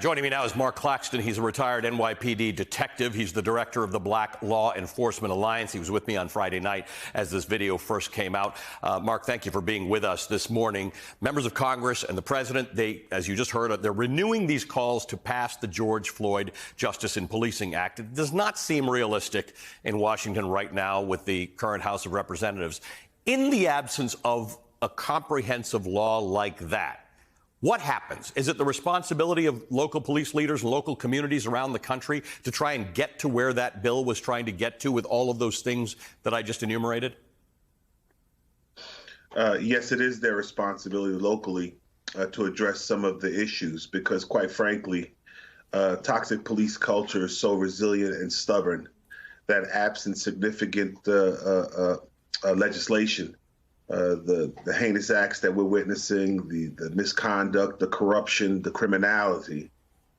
Joining me now is Mark Claxton. He's a retired NYPD detective. He's the director of the Black Law Enforcement Alliance. He was with me on Friday night as this video first came out. Mark, thank you for being with us this morning. Members of Congress and the president, as you just heard, they're renewing these calls to pass the George Floyd Justice in Policing Act. It does not seem realistic in Washington right now with the current House of Representatives. In the absence of a comprehensive law like that, what happens? Is it the responsibility of local police leaders and local communities around the country to try and get to where that bill was trying to get to with all of those things that I just enumerated? Yes, it is their responsibility locally to address some of the issues because, quite frankly, toxic police culture is so resilient and stubborn that absent significant legislation, the heinous acts that we're witnessing, the misconduct, the corruption, the criminality.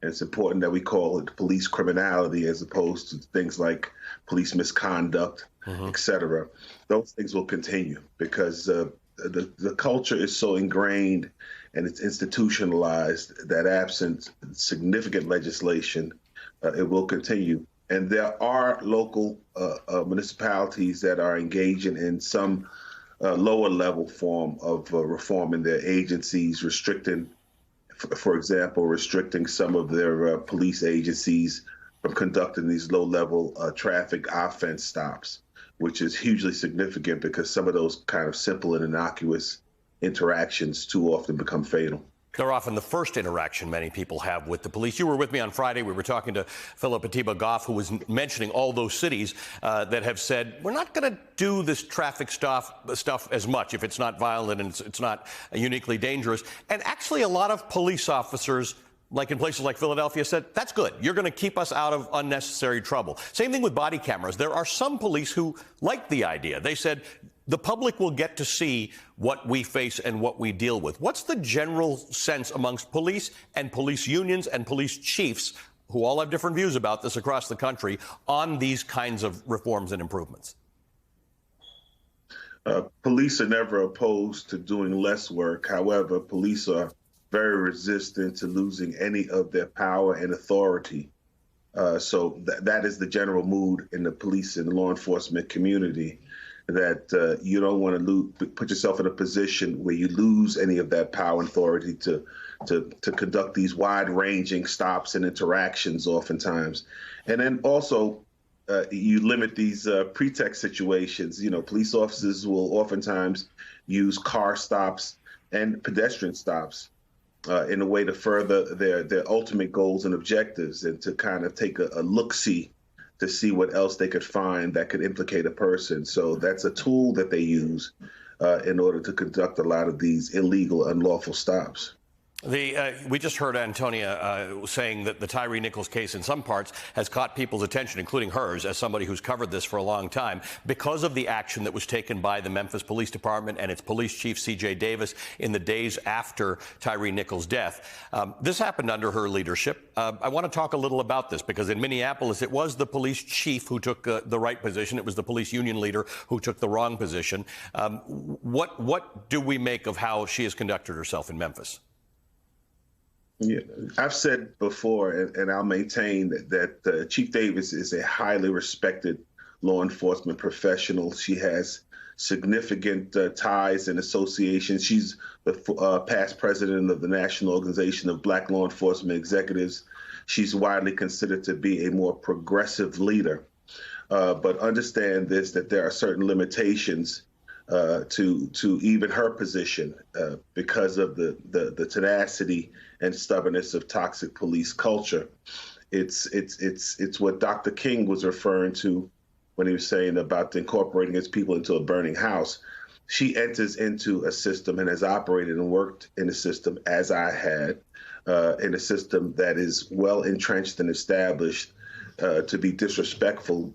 And it's important that we call it police criminality as opposed to things like police misconduct, et cetera. Those things will continue because the culture is so ingrained and it's institutionalized that absent significant legislation, it will continue. And there are local municipalities that are engaging in some lower level form of reform in their agencies, restricting, for example, restricting some of their police agencies from conducting these low level traffic offense stops, which is hugely significant because some of those kind of simple and innocuous interactions too often become fatal. They're often the first interaction many people have with the police. You were with me on Friday. We were talking to Philip Atiba-Goff, who was mentioning all those cities that have said, we're not going to do this traffic stuff as much if it's not violent and it's not uniquely dangerous. And actually, a lot of police officers, like in places like Philadelphia, said, that's good. You're going to keep us out of unnecessary trouble. Same thing with body cameras. There are some police who like the idea. They said, the public will get to see what we face and what we deal with. What's the general sense amongst police and police unions and police chiefs, who all have different views about this across the country, on these kinds of reforms and improvements? Police are never opposed to doing less work. However, police are very resistant to losing any of their power and authority. So that is the general mood in the police and law enforcement community, that you don't want to put yourself in a position where you lose any of that power and authority to conduct these wide-ranging stops and interactions oftentimes. And then also you limit these pretext situations. You know, police officers will oftentimes use car stops and pedestrian stops in a way to further their ultimate goals and objectives and to kind of take a look-see to see what else they could find that could implicate a person. So that's a tool that they use in order to conduct a lot of these illegal, unlawful stops. We just heard Antonia saying that the Tyre Nichols case in some parts has caught people's attention, including hers, as somebody who's covered this for a long time, because of the action that was taken by the Memphis Police Department and its police chief, C.J. Davis, in the days after Tyre Nichols' death. This happened under her leadership. I want to talk a little about this, because in Minneapolis, it was the police chief who took the right position. It was the police union leader who took the wrong position. What do we make of how she has conducted herself in Memphis? Yeah, I've said before, and I'll maintain that Chief Davis is a highly respected law enforcement professional. She has significant ties and associations. She's the past president of the National Organization of Black Law Enforcement Executives. She's widely considered to be a more progressive leader. But understand this, that there are certain limitations to even her position because of the tenacity and stubbornness of toxic police culture. It's what Dr. King was referring to when he was saying about incorporating his people into a burning house. She enters into a system and has operated and worked in a system, as I had, in a system that is well entrenched and established to be disrespectful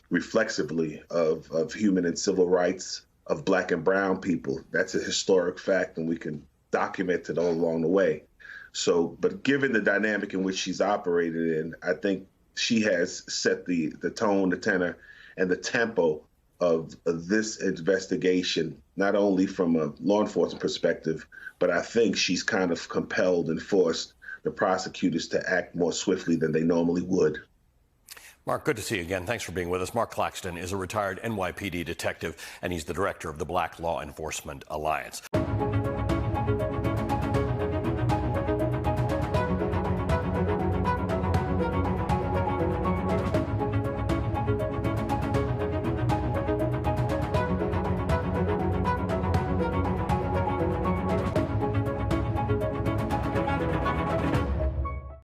reflexively of human and civil rights of Black and brown people. That's a historic fact, and we can document it all along the way. So, but given the dynamic in which she's operated in, I think she has set the tone, the tenor, and the tempo of this investigation, not only from a law enforcement perspective, but I think she's kind of compelled and forced the prosecutors to act more swiftly than they normally would. Mark, good to see you again. Thanks for being with us. Mark Claxton is a retired NYPD detective, and he's the director of the Black Law Enforcement Alliance.